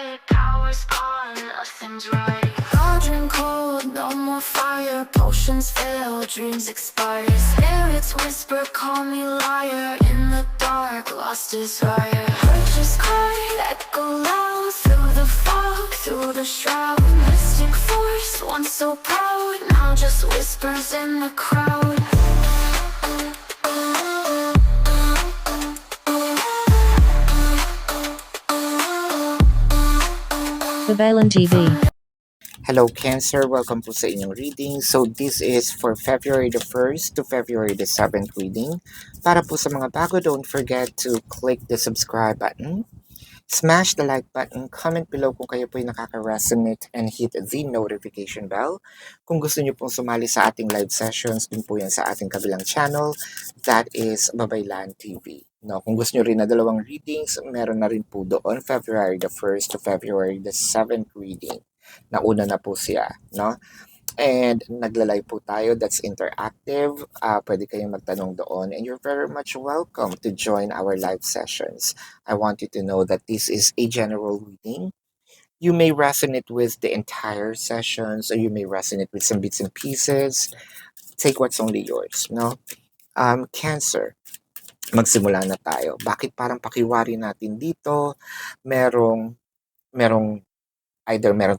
bright, power's gone, nothing's right. Cauldron cold, no more fire, potions fail, dreams expire. Spirits whisper, call me liar, in the dark, lost desire. Purchase card, echo loud, through the fog, through the shroud. Mystic force, once so proud, now just whispers in the crowd. Babalan TV. Hello Cancer, welcome po sa inyong reading. So this is for February the 1st to February the 7th reading. Para po sa mga bago, don't forget to click the subscribe button, smash the like button, comment below kung kayo po ay nakaka-resonate, and hit the notification bell. Kung gusto niyo pong sumali sa ating live sessions, din po yan sa ating kabilang channel, that is Babaylan TV. No, kung gusto niyo rin na dalawang readings, meron na rin po doon February the 1st to February the 7th reading. Nauna na po siya, no? And naglalay po tayo, that's interactive. Pwede kayong magtanong doon, and you're very much welcome to join our live sessions. I want you to know that this is a general reading. You may resonate with the entire sessions, or you may resonate with some bits and pieces. Take what's only yours, no? Cancer, magsimula na tayo. Bakit parang pakiwari natin dito? Merong either meron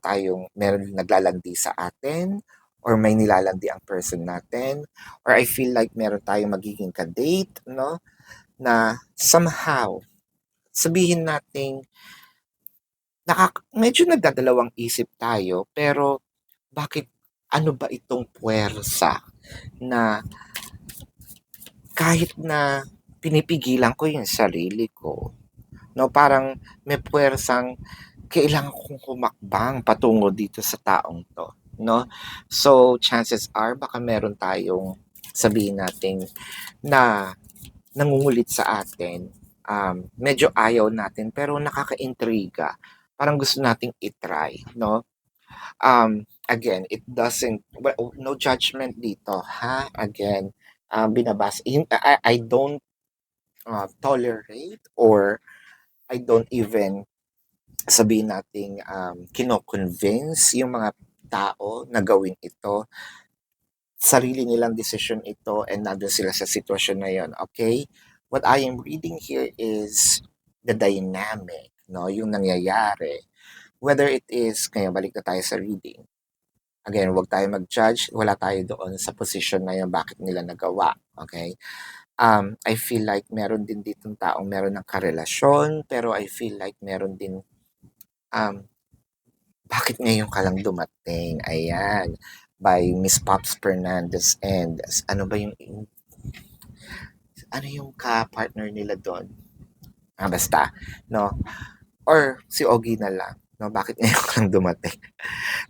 naglalandi sa atin, or may nilalandi ang person natin, or I feel like meron tayong magiging ka-date, no? Na somehow, sabihin natin, medyo nagdadalawang isip tayo, pero bakit, ano ba itong puwersa na kahit na pinipigilan ko yung sarili ko, no? Parang may puwersang kailangan kong humakbang patungo dito sa taong to, no? So, chances are, baka meron tayong sabihin natin na nangungulit sa atin. Medyo ayaw natin, pero nakaka-intriga. Parang gusto nating itry, no? Again, it doesn't, well, no judgment dito, ha? Again, binabasa, I don't tolerate, or I don't even sabihin nating kino-convince yung mga tao na gawin ito. Sarili nilang decision ito, and nandun sila sa sitwasyon na yun, okay? What I am reading here is the dynamic, no? Yung nangyayari. Whether it is, kaya balik na tayo sa reading. Again, huwag tayo mag-judge. Wala tayo doon sa position na yun, bakit nila nagawa, okay? I feel like meron din ditong taong meron ng karelasyon, pero I feel like meron din bakit ngayon ka lang dumating? Ayan, by Miss Pops Fernandez, and ano yung ka-partner nila doon? Basta, no? Or si Ogie na lang, no? Bakit ngayon ka lang dumating?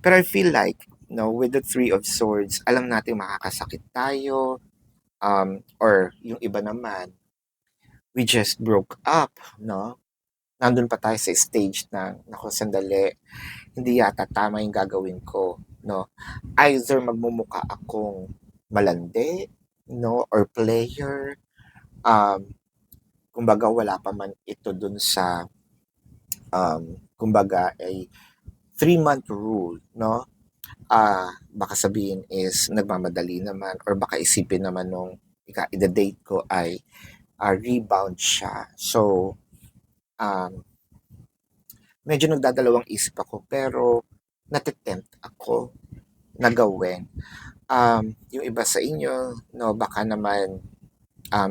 Pero I feel like, no, with the Three of Swords, alam natin makakasakit tayo, or yung iba naman, we just broke up, no? Nandun pa tayo sa stage na, naku, sandali, hindi yata tama yung gagawin ko, no? Either magmumukha akong malandi, no, or player, kumbaga wala pa man ito dun sa, kumbaga ay 3-month rule, no? Baka sabihin is nagmamadali naman, or baka isipin naman nung ida-date ko ay rebound siya. So, medyo nagdadalawang isip ako, pero natitempt ako na gawin. Yung iba sa inyo, no, baka naman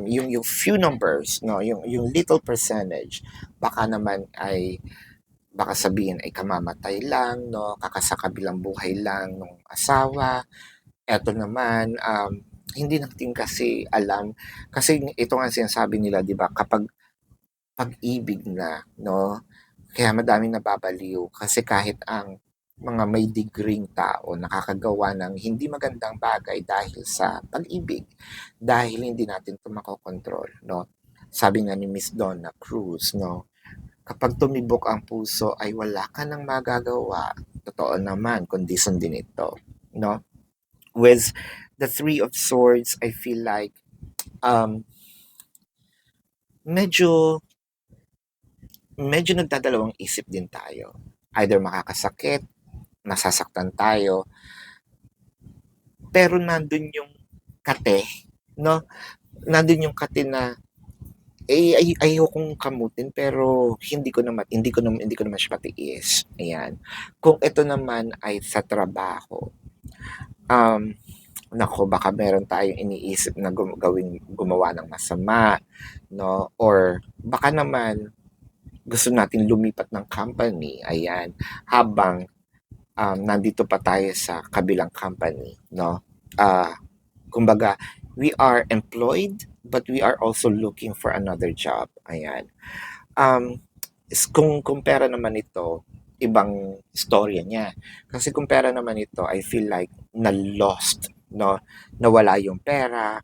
yung few numbers, no, yung little percentage, baka naman ay baka sabihin ay kamamatay lang, no, kakasakabilang buhay lang ng asawa. Eto naman, hindi natin kasi alam, kasi ito nga sinasabi nila, di ba, kapag pag-ibig na, no, kaya madaming nababaliw, kasi kahit ang mga may degree tao nakakagawa ng hindi magandang bagay dahil sa pag-ibig, dahil hindi natin ito makokontrol, no? Sabi nga ni Miss Donna Cruz, no, kapag tumibok ang puso ay wala ka nang magagawa. Totoo naman, condition din ito, no? With the Three of Swords, I feel like medyo nagdadalawang isip din tayo. either makakasakit, nasasaktan tayo, pero nandun yung kate, no? Nandun yung kate na ayokong kamutin pero hindi ko naman siya matiis. Ayan. Kung ito naman ay sa trabaho, um, nako baka meron tayong iniisip na gumawa ng masama, no? Or baka naman gusto natin lumipat ng company, ayan, habang nandito pa tayo sa kabilang company, no? Kumbaga, we are employed, but we are also looking for another job. Ayan. Kung pera naman ito, ibang storya niya. Kasi kung pera naman ito, I feel like na-lost, no? Nawala yung pera,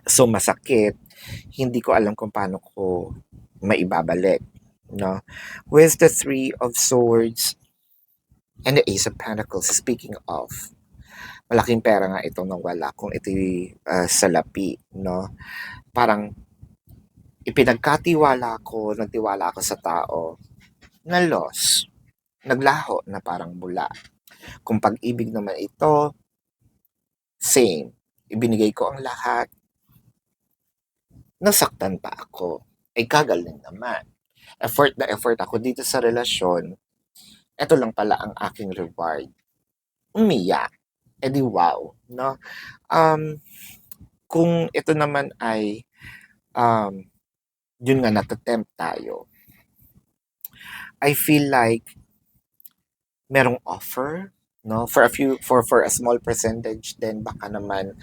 so masakit. Hindi ko alam kung paano ko maibabalik, no? With the Three of Swords and the Ace of Pentacles, speaking of, malaking pera nga itong nawala kung ito'y salapi, no? Parang nagtiwala ako sa tao, na loss, naglaho na parang bula. Kung pag-ibig naman ito, same. Ibinigay ko ang lahat, nasaktan pa ako. Ay kagaling naman. Effort na effort ako dito sa relasyon, eto lang pala ang aking reward. Umiyak. E di wow, no? Kung ito naman ay yun nga natatempt tayo, I feel like merong offer, no? For a small percentage, then baka naman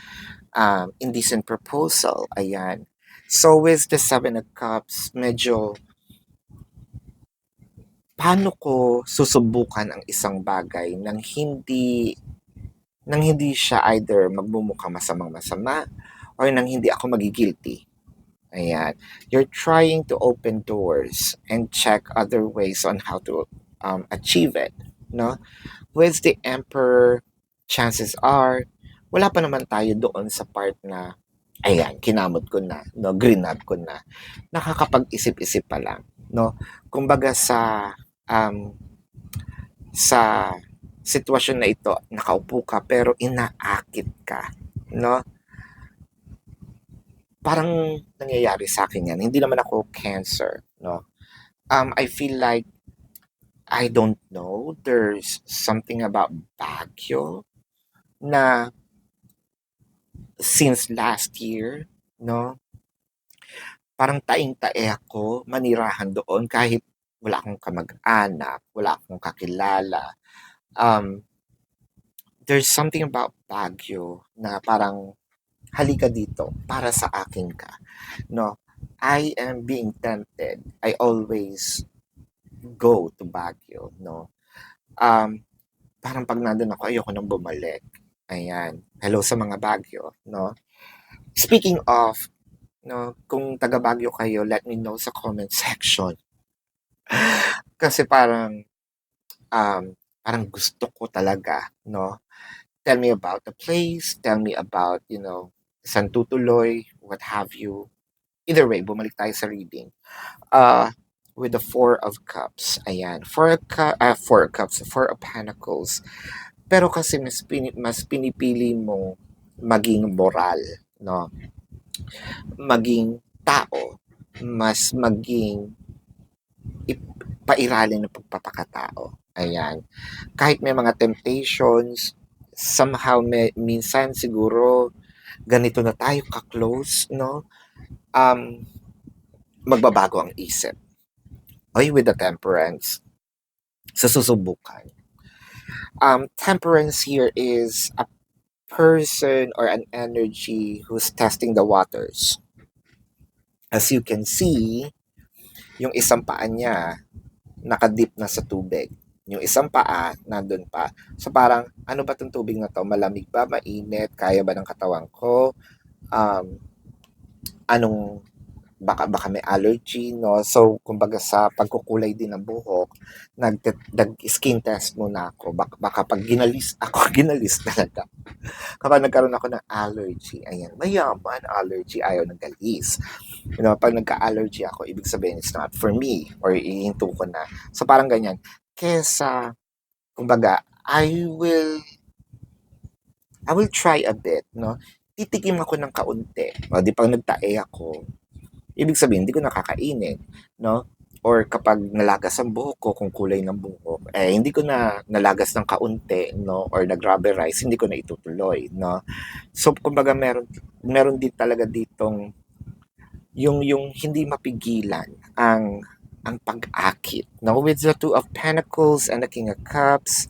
indecent proposal, ayan. So with the Seven of Cups, medyo paano ko susubukan ang isang bagay nang hindi siya either magmumukhang masamang-masama or nang hindi ako magigilty. Ayan. You're trying to open doors and check other ways on how to achieve it, no? With the Emperor, chances are, wala pa naman tayo doon sa part na, ayan, kinamot ko na, no? Grinab ko na. Nakakapag-isip-isip pa lang, no? Kumbaga sa sitwasyon na ito, nakaupo ka pero inaakit ka, no? Parang nangyayari sa akin yan. Hindi naman ako Cancer, no? I feel like, I don't know, there's something about Baguio na since last year, no? Parang taing-tae ako, manirahan doon kahit wala akong kamag-anak, wala akong kakilala. There's something about Baguio na parang halika dito, para sa akin ka, no? I am being tempted. I always go to Baguio, no? Parang pag nandun ako, ayoko nang bumalik. Ayan. Hello sa mga Baguio, no? Speaking of, no, kung taga Baguio kayo, let me know sa comment section. Kasi parang gusto ko talaga, no? Tell me about the place, tell me about, saan tutuloy, what have you. Either way, bumalik tayo sa reading. With the Four of Cups. Ayan. Four of Cups, Four of Pentacles. Pero kasi mas pinipili mo maging moral, no? Maging tao. Mas maging pairalin ng pagpapakatao. Ayan. Kahit may mga temptations, somehow minsan siguro ganito na tayo ka-close, no? Magbabago ang isip. With the Temperance, sa susubukan. Temperance here is a person or an energy who's testing the waters. As you can see, yung isang paa niya nakadip na sa tubig. Yung isang paa nandun pa. So parang, ano ba tong tubig na to? Malamig ba? Mainit? Kaya ba ng katawan ko? Baka may allergy, no? So, kumbaga sa pagkukulay din ng buhok, nag-skin test muna ako. Baka pag ginalis talaga. Kapag nagkaroon ako ng allergy, ayan, mayaman allergy, ayaw ng galis. Pag nagka-allergy ako, ibig sabihin it's not for me, or ihinto ko na. So, parang ganyan. kesa kumbaga I will try a bit, 'no? Titikim ako ng kaunti, o 'di 'pag nagtae ako, ibig sabihin hindi ko na kakainin, 'no? Or kapag nalagas ang buhok ko, kung kulay ng buhok, hindi ko na nalagas ng kaunti, 'no, or nag-rubberize, hindi ko na itutuloy, 'no? So kumbaga meron din talaga ditong yung hindi mapigilan ang pag-akit, 'no? With the Two of Pentacles and the King of Cups,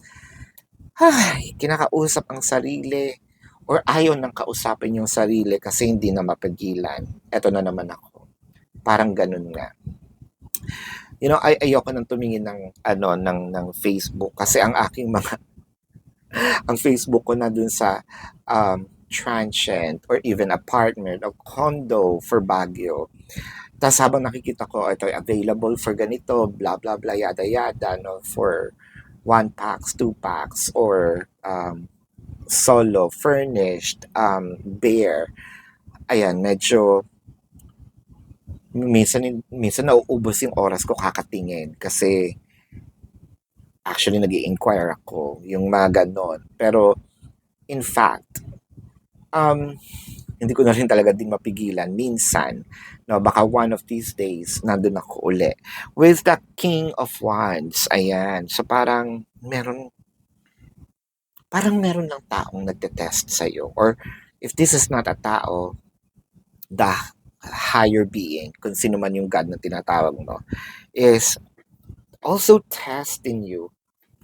ay, kinakausap ang sarili or ayaw ng kausapin yung sarili kasi hindi na mapigilan. Eto na naman ako. Parang ganun nga. Ayoko nang tumingin ng Facebook kasi ang aking mga ang Facebook ko na dun sa transient or even apartment or condo for Baguio. Tapos habang nakikita ko ito ay available for ganito, blah blah blah yada yada, no, for 1 packs, 2 packs, or solo, furnished, bare. Ayan, medyo minsan nauubos yung oras ko kakatingin kasi actually nag-i-inquire ako, yung mga ganon. Pero in fact, hindi ko na rin talaga din mapigilan. Minsan, no, baka one of these days, nandun ako uli. With the King of Wands, ayan. So parang meron ng taong nagte-test sa'yo. Or if this is not a tao, the higher being, kung sino man yung God na tinatawag mo, is also testing you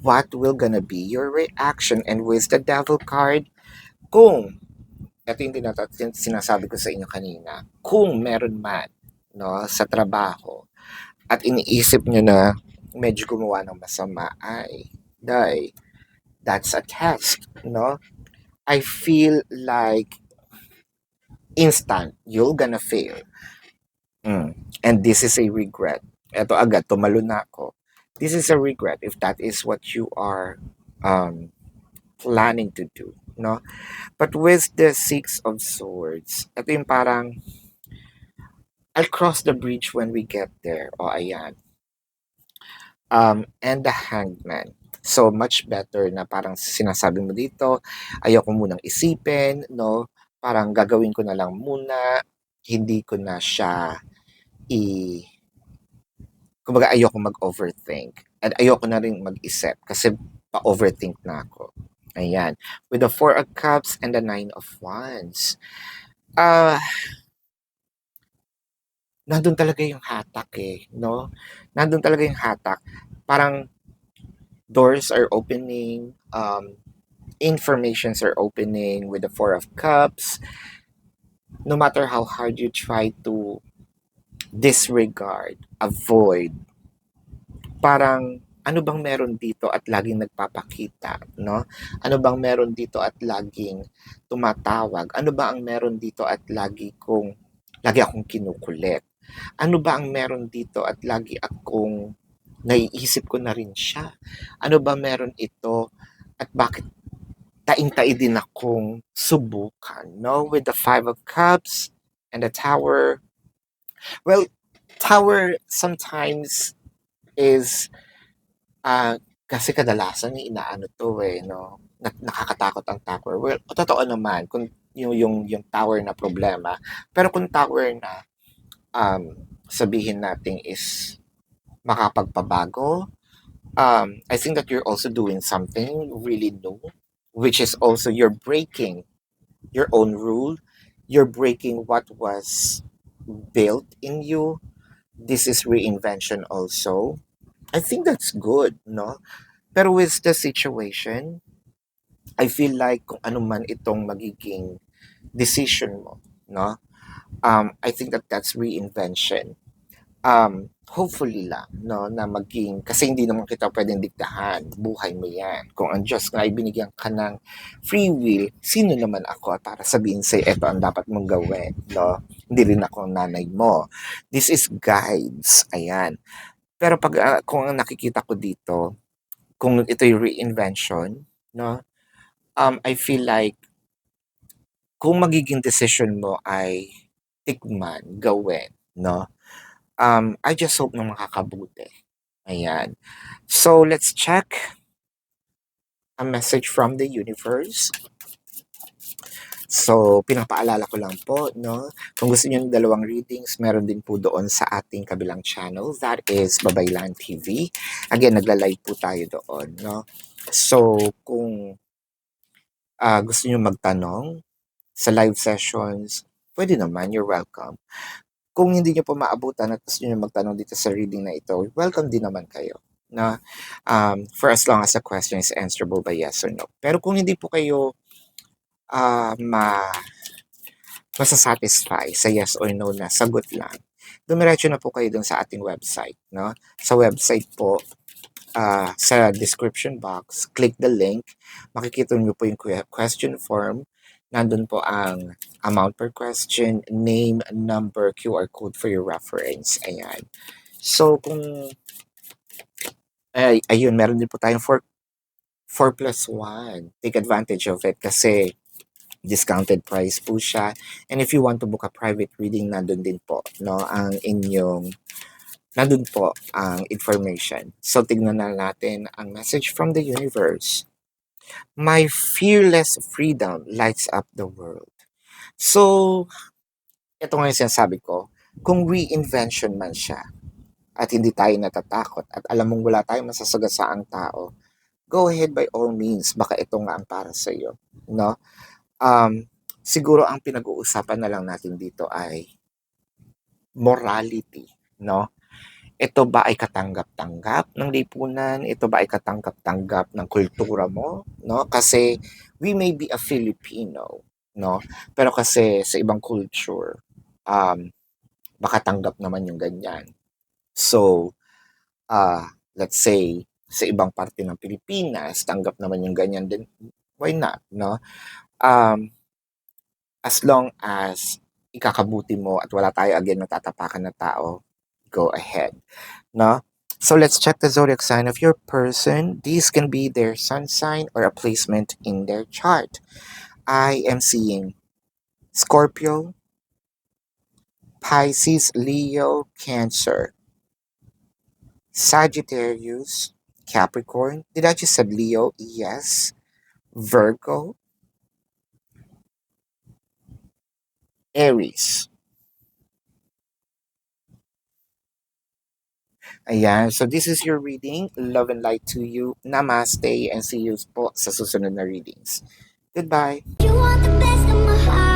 what will gonna be your reaction. And with the Devil card, kung ito yung sinasabi ko sa inyo kanina, kung meron man, no, sa trabaho at iniisip nyo na medyo gumawa ng masama, that's a test, no? I feel like instant you're gonna fail. And this is a regret. Eto agad, tumalo na ako. This is a regret if that is what you are planning to do, no? But with the Six of Swords, ito yung parang I'll cross the bridge when we get there. O ayan. And the Hangman. So much better na parang sinasabi mo dito, ayoko munang isipin, no? Parang gagawin ko na lang muna, hindi ko na siya kumbaga ayoko mag-overthink. At ayoko na rin mag-isip kasi pa-overthink na ako. Ayan. With the Four of Cups and the Nine of Wands. Nandun talaga yung hatak no? Nandun talaga yung hatak. Parang doors are opening, informations are opening with the Four of Cups. No matter how hard you try to disregard, avoid, parang ano bang meron dito at laging nagpapakita, no? Ano bang meron dito at laging tumatawag? Ano ba ang meron dito at lagi akong kinukulit? Ano ba ang meron dito at lagi akong naiisip ko na rin siya? Ano ba meron ito at bakit taing-tai din akong subukan, no? With the Five of Cups and the Tower. Well, Tower sometimes is kasi kadalasan inaano to no? Nakakatakot ang tower. Well, totoo naman kung yung tower na problema. Pero kung tower na sabihin natin is makapagpabago, I think that you're also doing something really new, which is also you're breaking your own rule. You're breaking what was built in you. This is reinvention also. I think that's good, no? Pero with the situation, I feel like kung ano man itong magiging decision mo, no? I think that that's reinvention. Hopefully lang, no, na maging, kasi hindi naman kita pwedeng diktahan, buhay mo yan. Kung ang Diyos nga ibinigyan ka ng free will, sino naman ako para sabihin sa'yo, eto ang dapat mong gawin, no? Hindi rin ako ang nanay mo. This is guides, ayan. Pero pag kung ang nakikita ko dito, kung ito'y reinvention, no? I feel like kung magiging decision mo ay tikman, gawin, no? I just hope na makakabuti. Ayan. So, let's check a message from the universe. So, pinapaalala ko lang po, no? Kung gusto niyo ng dalawang readings, meron din po doon sa ating kabilang channel. That is Babaylan TV. Again, nagla-live po tayo doon, no? So, kung gusto niyo magtanong sa live sessions, pwede naman, you're welcome. Kung hindi niyo po maabutan at gusto niyo magtanong dito sa reading na ito, welcome din naman kayo. Na for as long as the question is answerable by yes or no. Pero kung hindi po kayo masasatisfy sa yes or no na sagot lang, dumiretso na po kayo dun sa ating website, no? Sa website po, sa description box, click the link, makikita niyo po yung question form, nandun po ang amount per question, name, number, QR code for your reference, ayan. So, kung, ayun, meron din po tayong 4+1, take advantage of it kasi discounted price po siya. And if you want to book a private reading, nandun din po, no, nandun po ang information. So, tignan na natin ang message from the universe. My fearless freedom lights up the world. So, ito nga yung sinasabi ko, kung reinvention man siya, at hindi tayo natatakot, at alam mong wala tayong masasagasaang tao, go ahead by all means, baka ito nga ang para sa iyo, no? Siguro ang pinag-uusapan na lang natin dito ay morality, no? Ito ba ay katanggap-tanggap ng lipunan? Ito ba ay katanggap-tanggap ng kultura mo, no? Kasi we may be a Filipino, no? Pero kasi sa ibang culture, baka tanggap naman yung ganyan. So, let's say, sa ibang parte ng Pilipinas, tanggap naman yung ganyan din. Why not, no? As long as ikakabuti mo at wala tayo again matatapakan na tao, go ahead, no? So let's check the zodiac sign of your person. These can be their sun sign or a placement in their chart. I am seeing Scorpio, Pisces, Leo, Cancer, Sagittarius, Capricorn. Did I just said Leo? Yes. Virgo, Aries. Ayan. So this is your reading. Love and light to you. Namaste and see you po sa susunod na readings. Goodbye. You want the best of my heart.